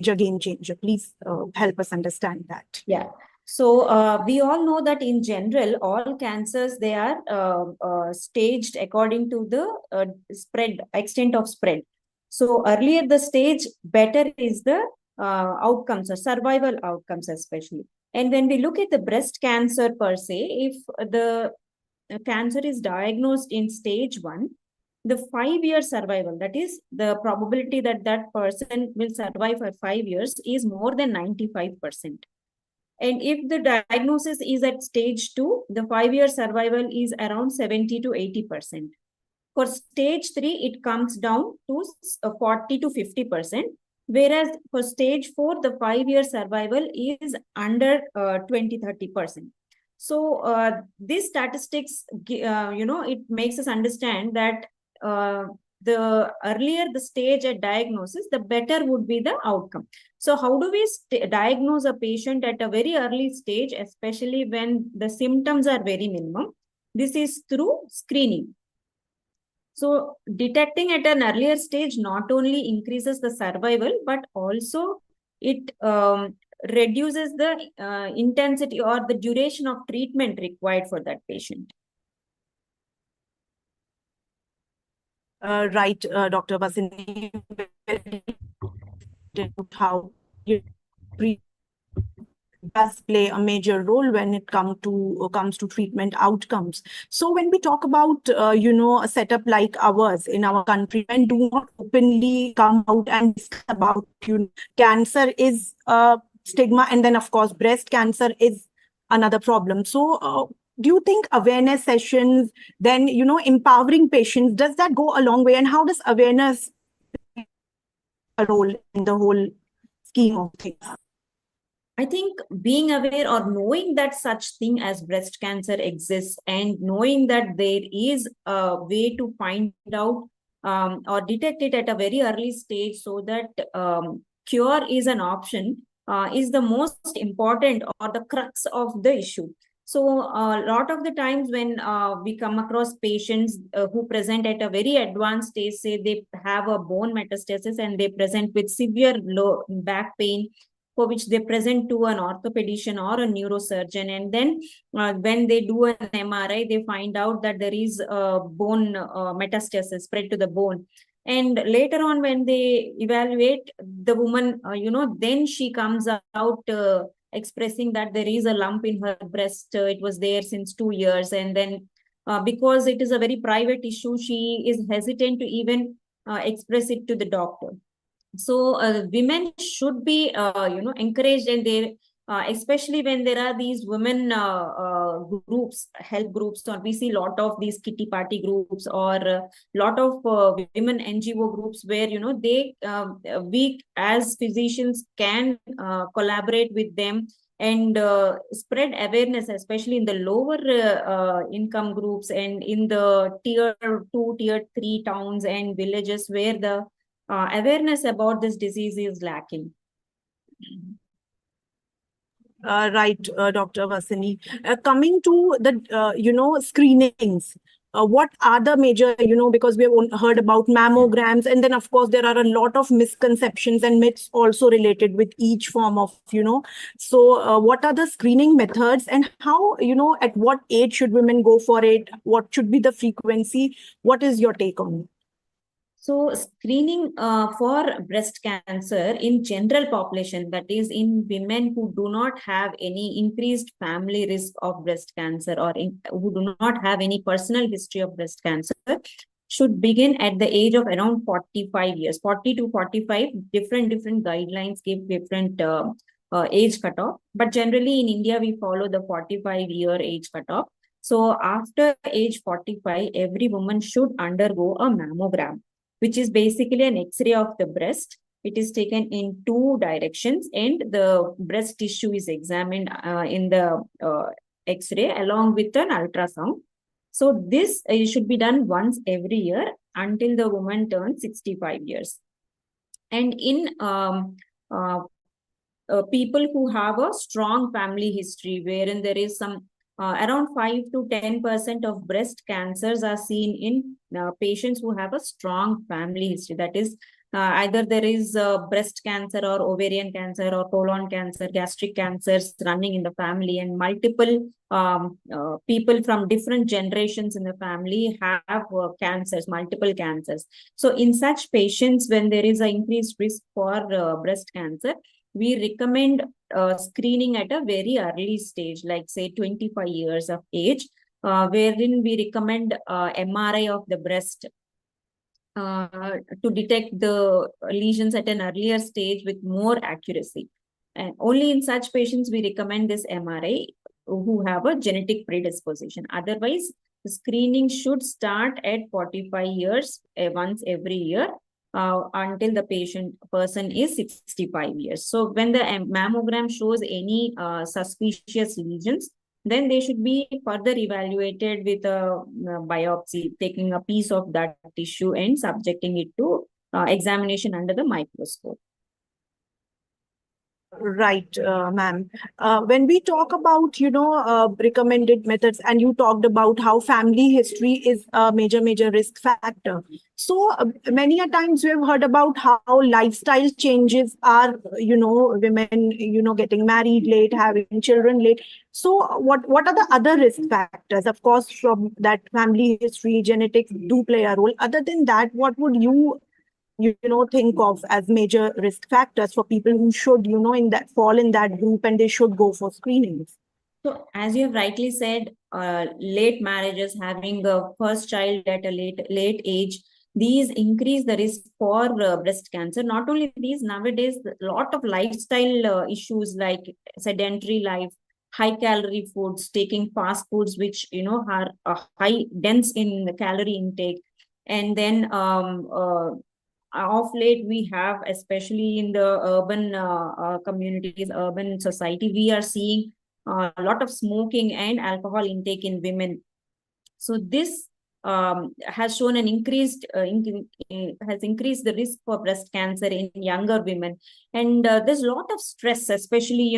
major game changer? Please help us understand that. Yeah. So we all know that in general, all cancers, they are staged according to the extent of spread. So earlier the stage, better is the outcomes or survival outcomes especially. And when we look at the breast cancer per se, if the cancer is diagnosed in stage 1, the 5-year survival, that is the probability that that person will survive for 5 years, is more than 95%. And if the diagnosis is at stage 2, the 5-year survival is around 70 to 80%. For stage 3, it comes down to 40 to 50%. Whereas for stage 4, the 5-year survival is under 20-30%. So these statistics, it makes us understand that the earlier the stage at diagnosis, the better would be the outcome. So how do we diagnose a patient at a very early stage, especially when the symptoms are very minimum? This is through screening. So detecting at an earlier stage not only increases the survival, but also it reduces the intensity or the duration of treatment required for that patient. Right, Dr. Vasini, how does play a major role when it comes to treatment outcomes. So when we talk about a setup like ours in our country, and do not openly come out and discuss about cancer is a stigma, and then of course breast cancer is another problem. So do you think awareness sessions, then empowering patients, does that go a long way, and how does awareness play a role in the whole scheme of things? I think being aware or knowing that such thing as breast cancer exists, and knowing that there is a way to find out or detect it at a very early stage, so that cure is an option, is the most important or the crux of the issue. So a lot of the times when we come across patients who present at a very advanced stage, say they have a bone metastasis and they present with severe low back pain, for which they present to an orthopedician or a neurosurgeon. And then when they do an MRI, they find out that there is a bone metastasis spread to the bone. And later on, when they evaluate the woman, then she comes out expressing that there is a lump in her breast. It was there since 2 years. And then because it is a very private issue, she is hesitant to even express it to the doctor. So women should be encouraged, and they especially when there are these women groups, help groups, or we see a lot of these kitty party groups, or a lot of women NGO groups, where they we as physicians can collaborate with them and spread awareness, especially in the lower income groups and in the tier 2, tier 3 towns and villages, where the awareness about this disease is lacking. Right, Dr. Vasini. Coming to the, screenings, what are the major, because we have heard about mammograms, and then of course there are a lot of misconceptions and myths also related with each form of, So what are the screening methods, and how, at what age should women go for it? What should be the frequency? What is your take on it? So screening for breast cancer in general population, that is in women who do not have any increased family risk of breast cancer, or who do not have any personal history of breast cancer, should begin at the age of around 45 years. 40 to 45, different guidelines give different age cutoff. But generally in India, we follow the 45-year age cutoff. So after age 45, every woman should undergo a mammogram, which is basically an X-ray of the breast. It is taken in 2 directions, and the breast tissue is examined in the X-ray along with an ultrasound. So this should be done once every year until the woman turns 65 years. And in people who have a strong family history, wherein there is some around 5 to 10% of breast cancers are seen in patients who have a strong family history. That is, Either there is breast cancer or ovarian cancer or colon cancer, gastric cancers running in the family, and multiple people from different generations in the family have cancers, multiple cancers. So in such patients, when there is an increased risk for breast cancer, we recommend screening at a very early stage, like say 25 years of age, wherein we recommend MRI of the breast to detect the lesions at an earlier stage with more accuracy. And only in such patients we recommend this MRI who have a genetic predisposition. Otherwise, the screening should start at 45 years, once every year, until the person is 65 years. So when the mammogram shows any suspicious lesions, then they should be further evaluated with a biopsy, taking a piece of that tissue and subjecting it to examination under the microscope. Right, ma'am. When we talk about, recommended methods, and you talked about how family history is a major risk factor. So many a times we have heard about how lifestyle changes are, women, getting married late, having children late. So what are the other risk factors? Of course, from that family history, genetics do play a role. Other than that, what would you think of as major risk factors for people who should, in that fall in that group and they should go for screenings? So as you have rightly said, late marriages, having a first child at a late age, these increase the risk for breast cancer. Not only these, nowadays, a lot of lifestyle issues like sedentary life, high calorie foods, taking fast foods, which, are high, dense in the calorie intake. And then of late we have, especially in the urban communities, urban society, we are seeing a lot of smoking and alcohol intake in women. So this has shown an increased has increased the risk for breast cancer in younger women. And there's a lot of stress, especially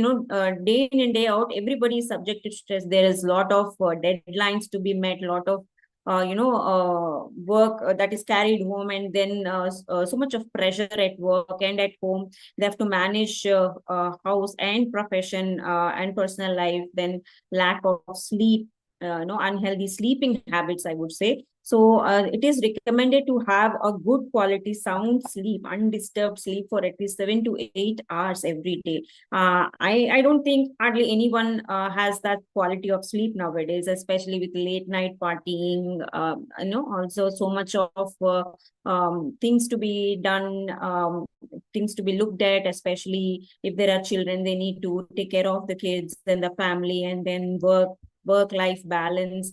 day in and day out, everybody is subject to stress. There is a lot of deadlines to be met, a lot of work that is carried home, and then so much of pressure at work and at home. They have to manage house and profession and personal life, then lack of sleep, unhealthy sleeping habits, I would say. So it is recommended to have a good quality sound sleep, undisturbed sleep for at least 7 to 8 hours every day. I don't think hardly anyone has that quality of sleep nowadays, especially with late night partying. Also so much of things to be done, things to be looked at, especially if there are children, they need to take care of the kids, then the family, and then work-life balance.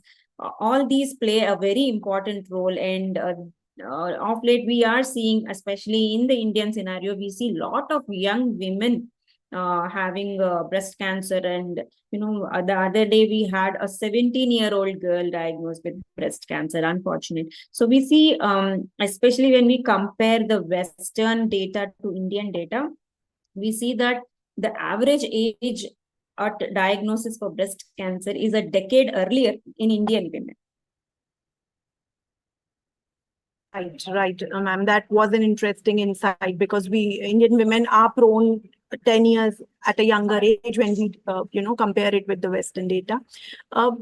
All these play a very important role. And of late, we are seeing, especially in the Indian scenario, we see a lot of young women having breast cancer. And, the other day we had a 17-year-old girl diagnosed with breast cancer, unfortunate. So we see, especially when we compare the Western data to Indian data, we see that the average age at diagnosis for breast cancer is a decade earlier in Indian women. Right, ma'am. That was an interesting insight, because we Indian women are prone 10 years at a younger age when we, compare it with the Western data.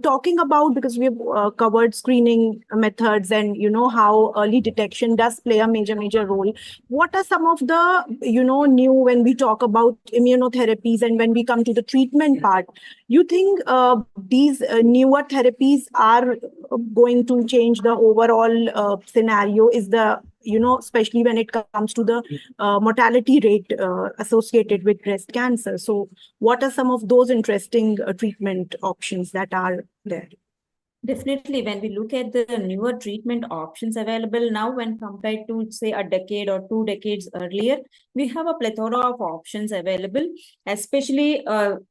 Talking about, because we've covered screening methods and, how early detection does play a major role. What are some of the, new, when we talk about immunotherapies and when we come to the treatment part, you think these newer therapies are going to change the overall scenario? Is the, especially when it comes to the mortality rate associated with breast cancer. So what are some of those interesting treatment options that are there? Definitely, when we look at the newer treatment options available now when compared to, say, a decade or 2 decades earlier, we have a plethora of options available, especially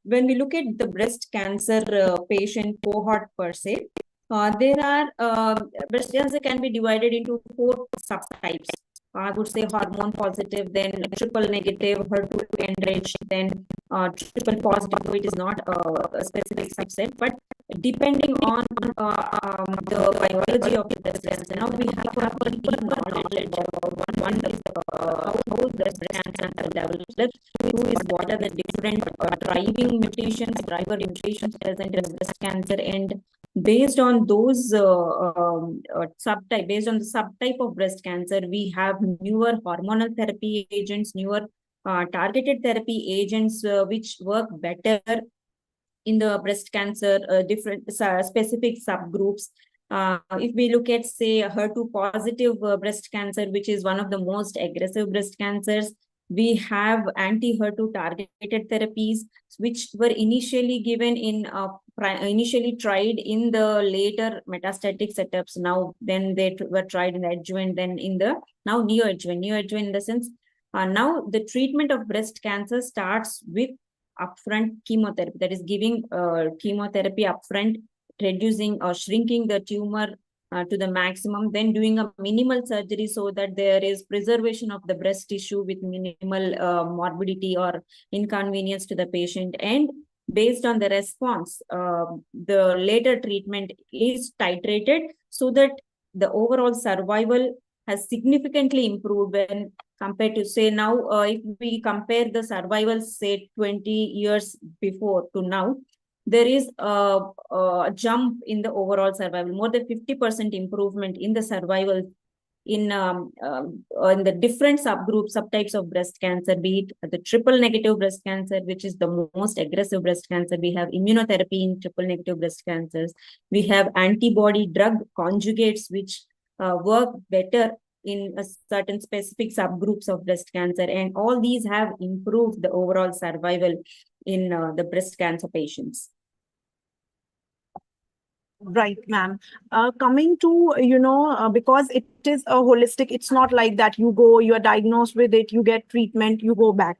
when we look at the breast cancer patient cohort per se. There are breast cancer can be divided into 4 subtypes. I would say hormone positive, then triple negative, HER2 enriched, then triple positive. So it is not a specific subset, but depending on the biology of the breast cancer. Now we have a deep knowledge about one is how breast cancer develops, two is what are the different driving mutations, driver mutations present in breast cancer, and based on those based on the subtype of breast cancer, we have newer hormonal therapy agents, newer targeted therapy agents which work better in the breast cancer, different specific subgroups. If we look at, say, HER2 positive breast cancer, which is one of the most aggressive breast cancers, we have anti-HER2 targeted therapies, which were initially given in initially tried in the later metastatic setups. Now, then they were tried in the adjuvant, then in the now neoadjuvant. Neoadjuvant in the sense, now the treatment of breast cancer starts with upfront chemotherapy, that is giving chemotherapy upfront, reducing or shrinking the tumor to the maximum, then doing a minimal surgery so that there is preservation of the breast tissue with minimal morbidity or inconvenience to the patient. And based on the response, the later treatment is titrated so that the overall survival has significantly improved when compared to, say, now, if we compare the survival, say, 20 years before to now, there is a jump in the overall survival, more than 50% improvement in the survival in the different subtypes of breast cancer, be it the triple negative breast cancer, which is the most aggressive breast cancer. We have immunotherapy in triple negative breast cancers. We have antibody drug conjugates, which work better in a certain specific subgroups of breast cancer. And all these have improved the overall survival in the breast cancer patients. Right, ma'am. Coming to, because it is a holistic, it's not like that you go, you are diagnosed with it, you get treatment, you go back,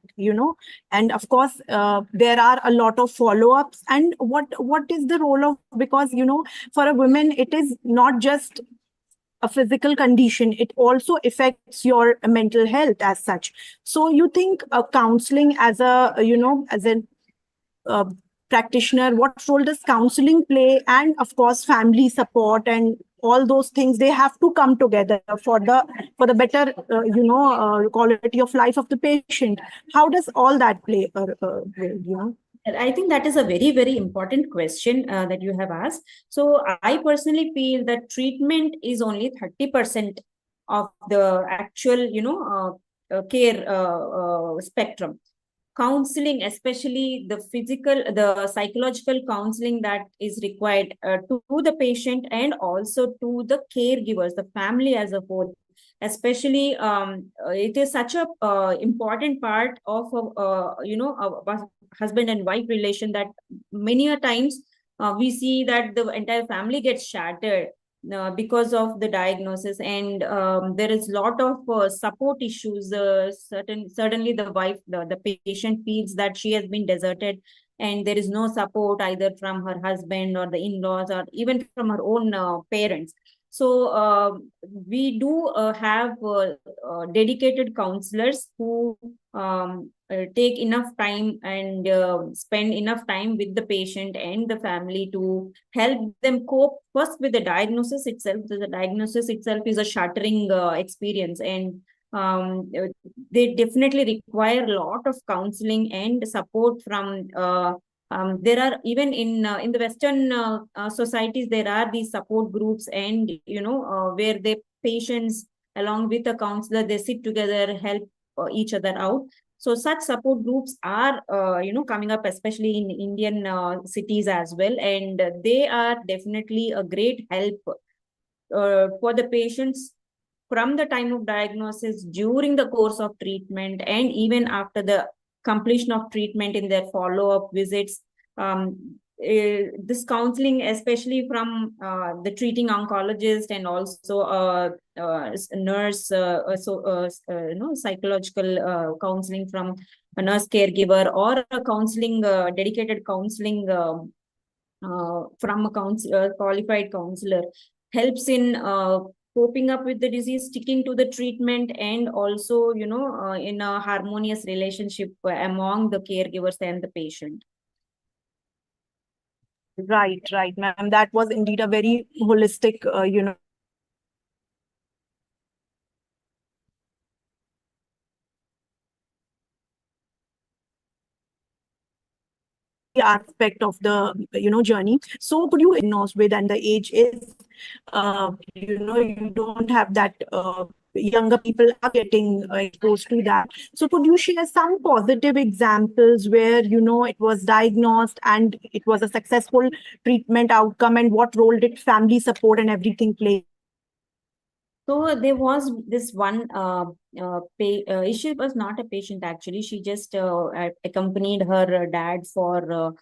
and of course, there are a lot of follow-ups. And what is the role of, because, for a woman, it is not just a physical condition, it also affects your mental health as such. So you think counseling as a, as a practitioner, what role does counseling play? And of course, family support and all those things, they have to come together for the better, quality of life of the patient. How does all that play, I think that is a very, very important question that you have asked. So I personally feel that treatment is only 30% of the actual, care spectrum. Counseling, especially the physical, the psychological counseling that is required to the patient and also to the caregivers, the family as a whole. Especially, it is such a important part of a husband and wife relation that many a times we see that the entire family gets shattered because of the diagnosis, and there is a lot of support issues. Certainly the wife, the patient feels that she has been deserted and there is no support either from her husband or the in-laws or even from her own parents. So we do have dedicated counselors who take enough time and spend enough time with the patient and the family to help them cope first with the diagnosis itself. The diagnosis itself is a shattering experience, and they definitely require a lot of counseling and support from there are even in the Western societies, there are these support groups, and where the patients along with a counselor, they sit together, help each other out. So such support groups are coming up, especially in Indian cities as well, and they are definitely a great help for the patients from the time of diagnosis, during the course of treatment, and even after the completion of treatment in their follow-up visits. This counseling, especially from the treating oncologist and also nurse, psychological counseling from a nurse caregiver, or a counseling, dedicated counseling from a qualified counselor, helps in coping up with the disease, sticking to the treatment, and also, in a harmonious relationship among the caregivers and the patient. Right, ma'am. That was indeed a very holistic, aspect of the journey. So could you diagnosed with, and the age is you don't have that younger people are getting exposed to that. So could you share some positive examples where it was diagnosed and it was a successful treatment outcome, and what role did family support and everything play? So there was this one she was not a patient actually. She just accompanied her dad for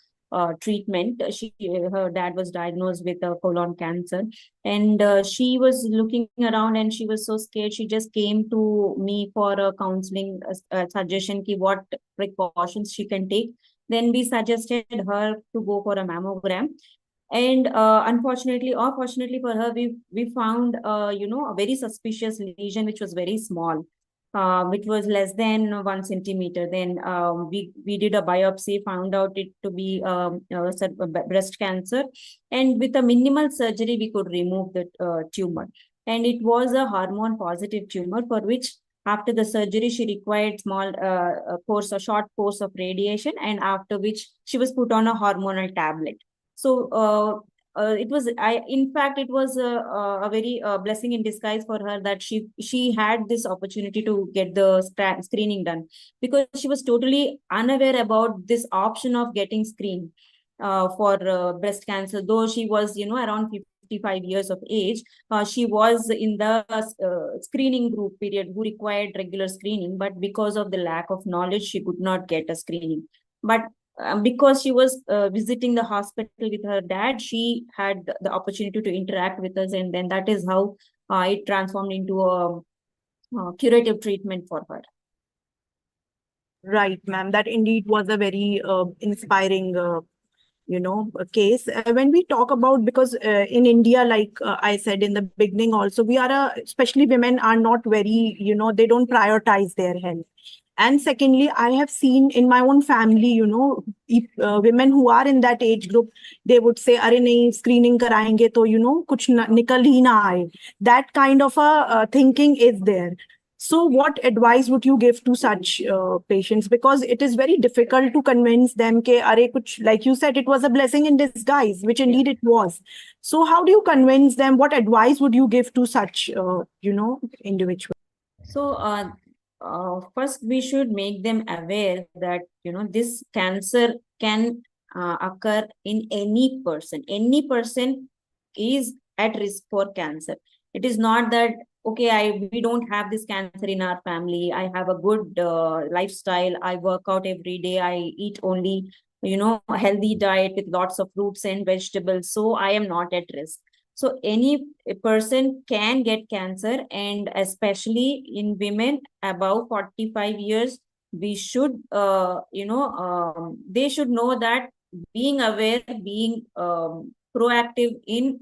treatment. Her dad was diagnosed with colon cancer, and she was looking around and she was so scared. She just came to me for a counseling suggestion ki what precautions she can take. Then we suggested her to go for a mammogram, and unfortunately or fortunately for her, we found a very suspicious lesion which was very small, which was less than 1 centimeter. Then we did a biopsy, found out it to be breast cancer, and with a minimal surgery we could remove the tumor. And it was a hormone positive tumor, for which after the surgery she required a short course of radiation, and after which she was put on a hormonal tablet. So it was, in fact, it was a very blessing in disguise for her that she had this opportunity to get the screening done, because she was totally unaware about this option of getting screened for breast cancer. Though she was, around 55 years of age, she was in the screening group period who required regular screening, but because of the lack of knowledge, she could not get a screening. But because she was visiting the hospital with her dad, she had the opportunity to interact with us, and then that is how it transformed into a curative treatment for her. Right, ma'am. That indeed was a very inspiring a case. When we talk about, because in India, like I said in the beginning also, we are especially women are not very, they don't prioritize their health. And secondly, I have seen in my own family, if, women who are in that age group, they would say, "Are nahi screening karayenge to kuch nikal hi na aaye." That kind of a thinking is there. So, what advice would you give to such patients? Because it is very difficult to convince them ke, "Are kuch," like you said, it was a blessing in disguise, which Yeah. indeed it was. So, how do you convince them? What advice would you give to such, individuals? So, first we should make them aware that this cancer can occur in any person. Any person is at risk for cancer. It is not that okay, we don't have this cancer in our family. I have a good lifestyle. I work out every day. I eat only a healthy diet with lots of fruits and vegetables. So I am not at risk. So any person can get cancer, and especially in women above 45 years, we should, they should know that being aware, being proactive in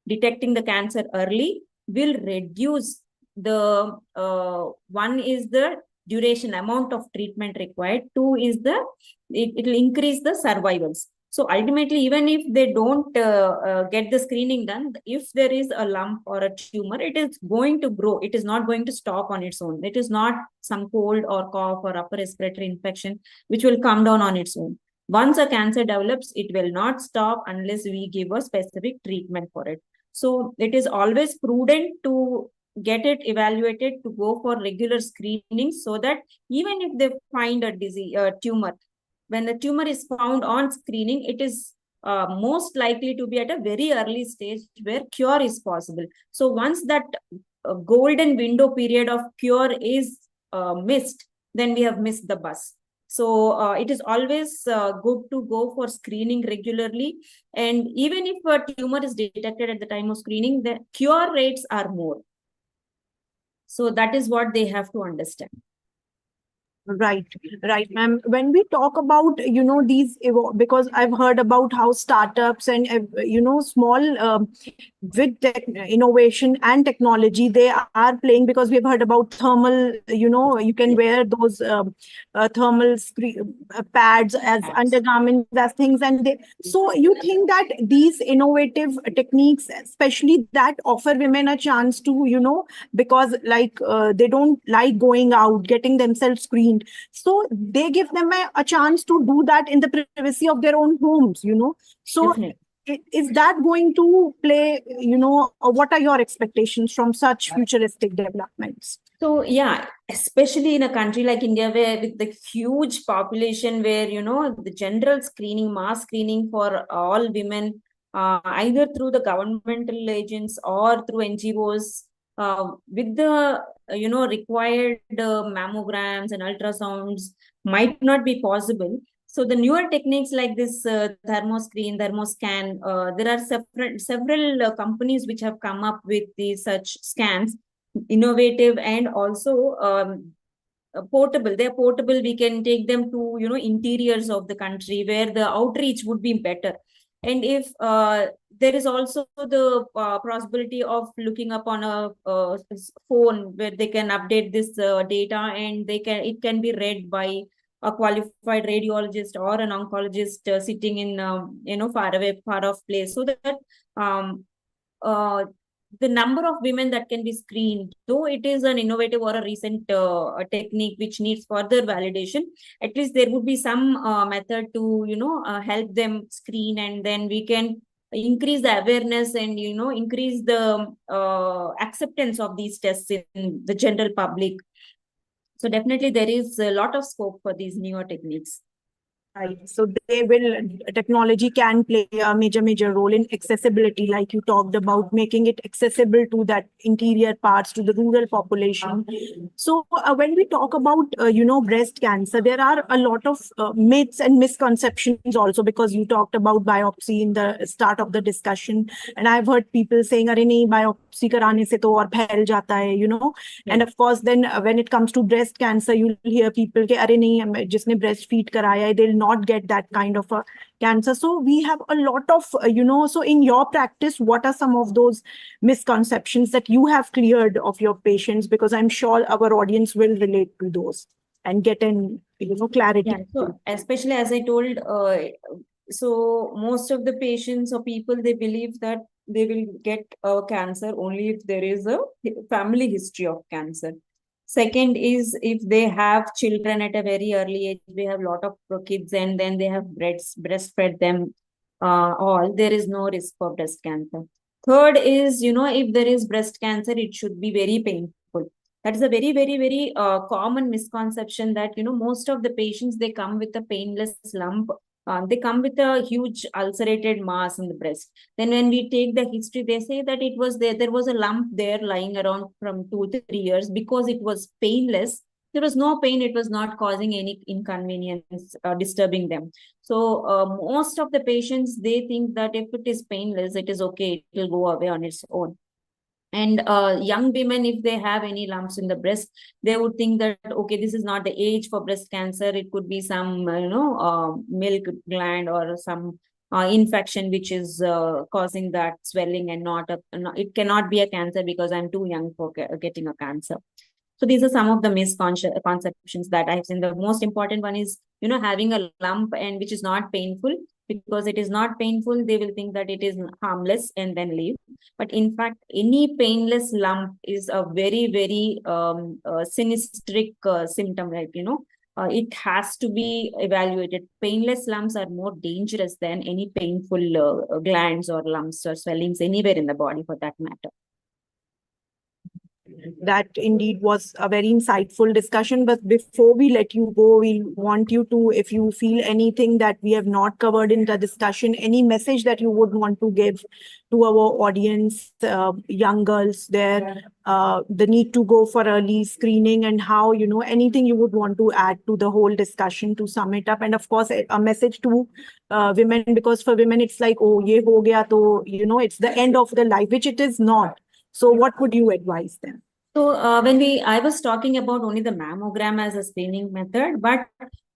detecting the cancer early will reduce the one is the duration amount of treatment required, two is the it will increase the survivals. So ultimately, even if they don't get the screening done, if there is a lump or a tumor, it is going to grow. It is not going to stop on its own. It is not some cold or cough or upper respiratory infection which will come down on its own. Once a cancer develops, it will not stop unless we give a specific treatment for it. So it is always prudent to get it evaluated, to go for regular screening, so that even if they find a disease, tumor, when the tumor is found on screening, it is most likely to be at a very early stage where cure is possible. So once that golden window period of cure is missed, then we have missed the bus. So it is always good to go for screening regularly. And even if a tumor is detected at the time of screening, the cure rates are more. So that is what they have to understand. Right, right, ma'am. When we talk about, because I've heard about how startups and, small, with innovation and technology, they are playing, because we've heard about thermal, you can wear those thermal pads as Ads. undergarments, as things. So you think that these innovative techniques, especially that offer women a chance to, because like they don't like going out, getting themselves screened. So they give them a chance to do that in the privacy of their own homes, So Definitely. is that going to play, or what are your expectations from such futuristic developments? So yeah, especially in a country like India, where with the huge population, where the general screening, mass screening for all women, either through the governmental agents or through NGOs, with the required mammograms and ultrasounds, might not be possible. So the newer techniques like this thermoscreen, thermoscan, there are several companies which have come up with these such scans, innovative and also portable. They're portable. We can take them to interiors of the country where the outreach would be better. And if there is also the possibility of looking up on a phone where they can update this data, and it can be read by a qualified radiologist or an oncologist sitting in far off place, so that um, uh, the number of women that can be screened, though it is an innovative or a recent technique which needs further validation, at least there would be some method to help them screen, and then we can increase the awareness and increase the acceptance of these tests in the general public. So definitely there is a lot of scope for these newer techniques. Right. So technology can play a major role in accessibility, like you talked about, making it accessible to that interior parts, to the rural population. So when we talk about, breast cancer, there are a lot of myths and misconceptions also, because you talked about biopsy in the start of the discussion. And I've heard people saying, "Arey nahi, biopsy karane se to aur phail jata hai." And of course, then when it comes to breast cancer, you'll hear people, ke, "Arey nahi, jisne breastfeed karaya hai, they'll not get that kind of a cancer." So we have a lot of, so in your practice, what are some of those misconceptions that you have cleared of your patients? Because I'm sure our audience will relate to those and get an, Yeah, clarity. so especially as I told, so most of the patients or people, they believe that they will get cancer only if there is a family history of cancer. Second is if they have children at a very early age, they have a lot of kids, and then they have breastfed them all, there is no risk for breast cancer. Third is, if there is breast cancer, it should be very painful. That is a very, very, very common misconception, that most of the patients, they come with a painless lump. They come with a huge ulcerated mass in the breast. Then when we take the history, they say that it was there was a lump there lying around from 2 3 years, because it was painless. There was no pain, it was not causing any inconvenience, disturbing them. So most of the patients, they think that if it is painless, it is okay, it will go away on its own. And young women, if they have any lumps in the breast, they would think that, okay, this is not the age for breast cancer. It could be some, milk gland or some infection which is causing that swelling, and it cannot be a cancer because I'm too young for getting a cancer. So these are some of the misconceptions that I've seen. The most important one is, having a lump and which is not painful. Because it is not painful, they will think that it is harmless and then leave. But in fact, any painless lump is a very, very sinistric symptom, right? It has to be evaluated. Painless lumps are more dangerous than any painful glands or lumps or swellings anywhere in the body, for that matter. That indeed was a very insightful discussion. But before we let you go, we want you to, if you feel anything that we have not covered in the discussion, any message that you would want to give to our audience, young girls there, the need to go for early screening, and how, anything you would want to add to the whole discussion to sum it up. And of course, a message to women, because for women, it's like, oh, ye ho gaya, to, it's the end of the life, which it is not. So what would you advise them? So I was talking about only the mammogram as a screening method, but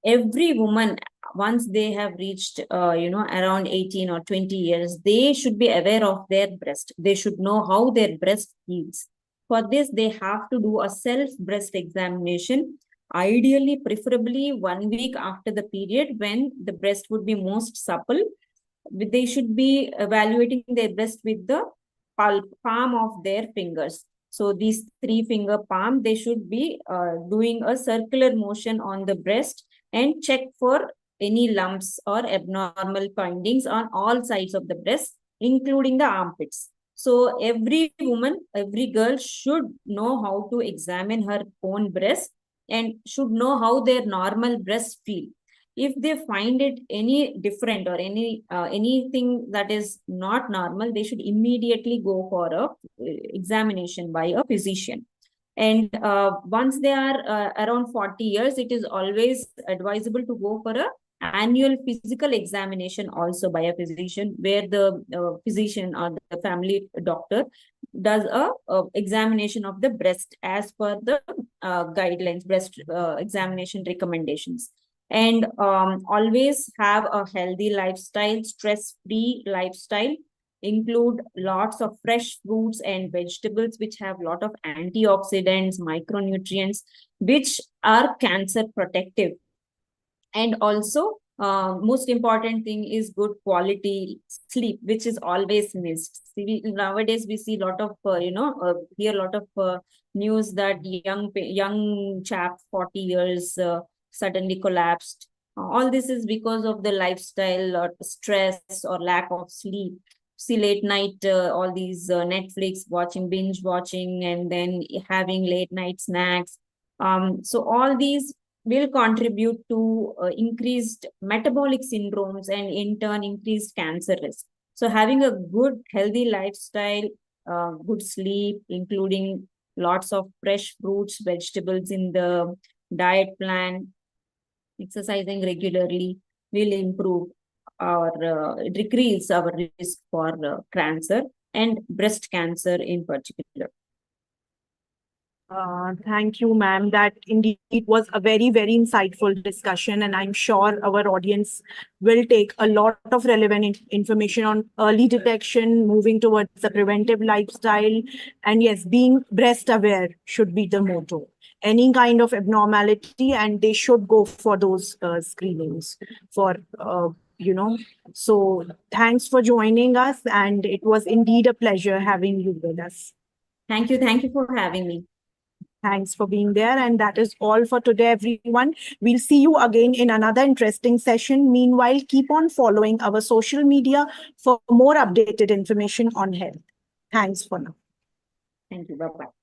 every woman, once they have reached, around 18 or 20 years, they should be aware of their breast. They should know how their breast feels. For this, they have to do a self breast examination, ideally, preferably 1 week after the period when the breast would be most supple. They should be evaluating their breast with the palm of their fingers. So these 3 finger palm, they should be doing a circular motion on the breast and check for any lumps or abnormal findings on all sides of the breast, including the armpits. So every woman, every girl should know how to examine her own breast and should know how their normal breasts feel. If they find it any different or anything that is not normal, they should immediately go for a examination by a physician. And once they are around 40 years, it is always advisable to go for a annual physical examination also by a physician, where the physician or the family doctor does a examination of the breast as per the guidelines, breast examination recommendations. And always have a healthy lifestyle, stress-free lifestyle. Include lots of fresh fruits and vegetables which have a lot of antioxidants, micronutrients, which are cancer protective. And also, most important thing is good quality sleep, which is always missed. Nowadays we see a lot of hear a lot of news that young chap 40 years suddenly collapsed. All this is because of the lifestyle or stress or lack of sleep. See late night, all these Netflix watching, binge watching, and then having late night snacks. So all these will contribute to increased metabolic syndromes and in turn increased cancer risk. So having a good healthy lifestyle, good sleep, including lots of fresh fruits, vegetables in the diet plan, exercising regularly will improve or decrease our risk for cancer and breast cancer in particular. Thank you, ma'am. That indeed was a very, very insightful discussion, and I'm sure our audience will take a lot of relevant information on early detection, moving towards a preventive lifestyle, and yes, being breast aware should be the motto. Any kind of abnormality, and they should go for those screenings for. So thanks for joining us, and it was indeed a pleasure having you with us. Thank you for having me. Thanks for being there. And that is all for today, everyone. We'll see you again in another interesting session. Meanwhile, keep on following our social media for more updated information on health. Thanks for now. Thank you. Bye-bye.